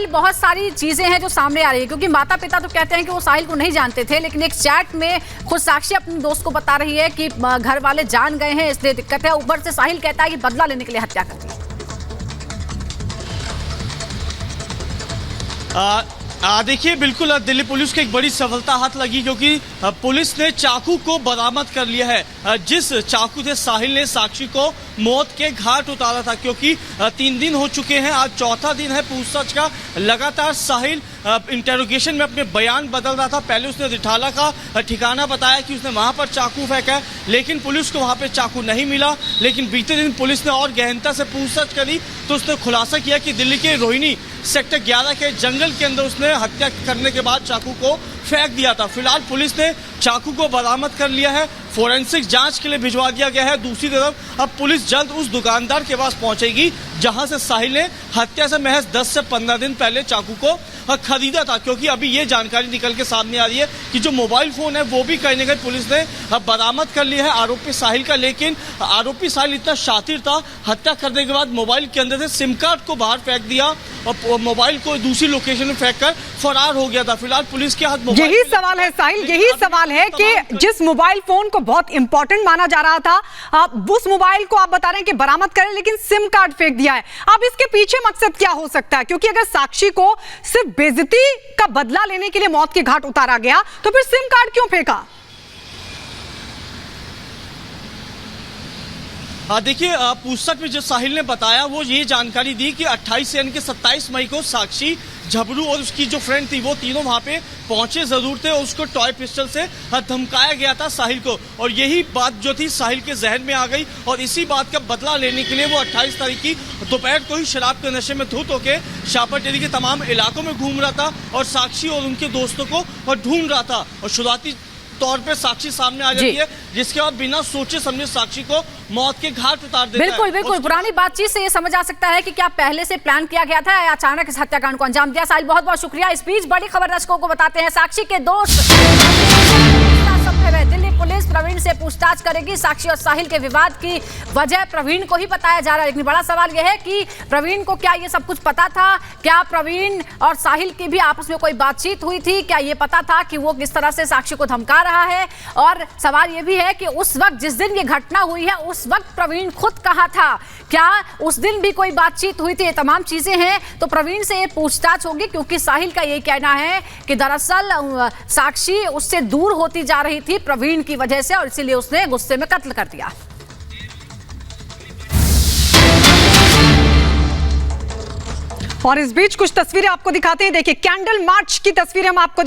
साहिल, बहुत सारी चीजें हैं जो सामने आ रही है, क्योंकि माता पिता तो कहते हैं कि वो साहिल को नहीं जानते थे, लेकिन एक चैट में खुद साक्षी अपने दोस्त को बता रही है कि घर वाले जान गए हैं इसलिए दिक्कत है। ऊपर से साहिल कहता है कि बदला लेने के लिए हत्या कर दी। देखिए, बिल्कुल दिल्ली पुलिस को एक बड़ी सफलता हाथ लगी, क्योंकि पुलिस ने चाकू को बरामद कर लिया है। जिस चाकू से साहिल ने साक्षी को मौत के घाट उतारा था, क्योंकि 3 दिन हो चुके हैं, आज चौथा दिन है पूछताछ का। लगातार साहिल इंटेरोगेशन में अपने बयान बदल रहा था। पहले उसने रिठाला का ठिकाना बताया कि उसने वहां पर चाकू फेंका है, लेकिन पुलिस को वहां पे चाकू नहीं मिला। लेकिन बीते दिन पुलिस ने और गहनता से पूछताछ करी तो उसने खुलासा किया कि दिल्ली के रोहिणी सेक्टर 11 के जंगल के अंदर उसने हत्या करने के बाद चाकू को फेंक दिया था। फिलहाल पुलिस ने चाकू को बरामद कर लिया है, फोरेंसिक जांच के लिए भिजवा दिया गया है। दूसरी तरफ अब पुलिस जल्द उस दुकानदार के पास पहुंचेगी जहां से साहिल ने हत्या से महज 10 से 15 दिन पहले चाकू को खरीदा था, क्योंकि अभी ये जानकारी निकल के सामने आ रही है कि जो मोबाइल फोन है वो भी कहीं ना कहीं पुलिस ने बरामद कर लिया है आरोपी साहिल का। लेकिन आरोपी साहिल इतना शातिर था, हत्या करने के बाद मोबाइल के अंदर से सिम कार्ड को बाहर फेंक दिया और मोबाइल को दूसरी लोकेशन में फेंक कर फरार हो गया था। फिलहाल पुलिस के हाथ यही सवाल है साहिल, यही सवाल है कि जिस मोबाइल फोन को बहुत इंपॉर्टेंट माना जा रहा था, उस मोबाइल को आप बता रहे हैं कि बरामद करें, लेकिन सिम कार्ड फेंक दिया है। अब इसके पीछे मकसद क्या हो सकता है? क्योंकि अगर साक्षी को सिर्फ बेइज्जती का बदला लेने के लिए मौत के घाट उतारा गया, तो फिर सिम कार्ड क्यों फेंका? देखिए, पूछताछ में जो साहिल ने बताया वो ये जानकारी दी कि 28 यानी कि 27 मई को साक्षी, झबरू और उसकी जो फ्रेंड थी वो तीनों वहां पे पहुंचे जरूर थे और उसको टॉय पिस्टल से धमकाया गया था साहिल को। और यही बात जो थी साहिल के जहन में आ गई और इसी बात का बदला लेने के लिए वो 28 तारीख की दोपहर को ही शराब के नशे में धुत होके शाहपटेरी के तमाम इलाकों में घूम रहा था और साक्षी और उनके दोस्तों को ढूंढ रहा था। और शुरुआती तौर पे साक्षी सामने आ जाती है, जिसके बाद बिना सोचे समझे साक्षी को मौत के घाट उतार देता है। बिल्कुल बिल्कुल, पुरानी बातचीत से ये समझ आ सकता है कि क्या पहले से प्लान किया गया था या अचानक इस हत्याकांड को अंजाम दिया। साहिल, बहुत बहुत शुक्रिया। इस बीच बड़ी खबर दर्शकों को बताते हैं, साक्षी के दोस्त दिल्ली पुलिस प्रवीण से पूछताछ करेगी। साक्षी और साहिल के विवाद की वजह प्रवीण को ही बताया जा रहा है, लेकिन बड़ा सवाल यह है कि प्रवीण को क्या ये सब कुछ पता था? क्या प्रवीण और साहिल की भी आपस में कोई बातचीत हुई थी? क्या ये पता था कि वो किस तरह से साक्षी को धमका रहा है? और सवाल ये भी है कि उस वक्त जिस दिन ये घटना हुई है उस वक्त प्रवीण खुद कहाँ था? क्या उस दिन भी कोई बातचीत हुई थी? ये तमाम चीजें हैं, तो प्रवीण से ये पूछताछ होगी, क्योंकि साहिल का ये कहना है कि दरअसल साक्षी उससे दूर होती जा रही थी प्रवीण की वजह से और इसीलिए उसने गुस्से में कत्ल कर दिया। और इस बीच कुछ तस्वीरें आपको दिखाते हैं। देखिए, कैंडल मार्च की तस्वीरें हम आपको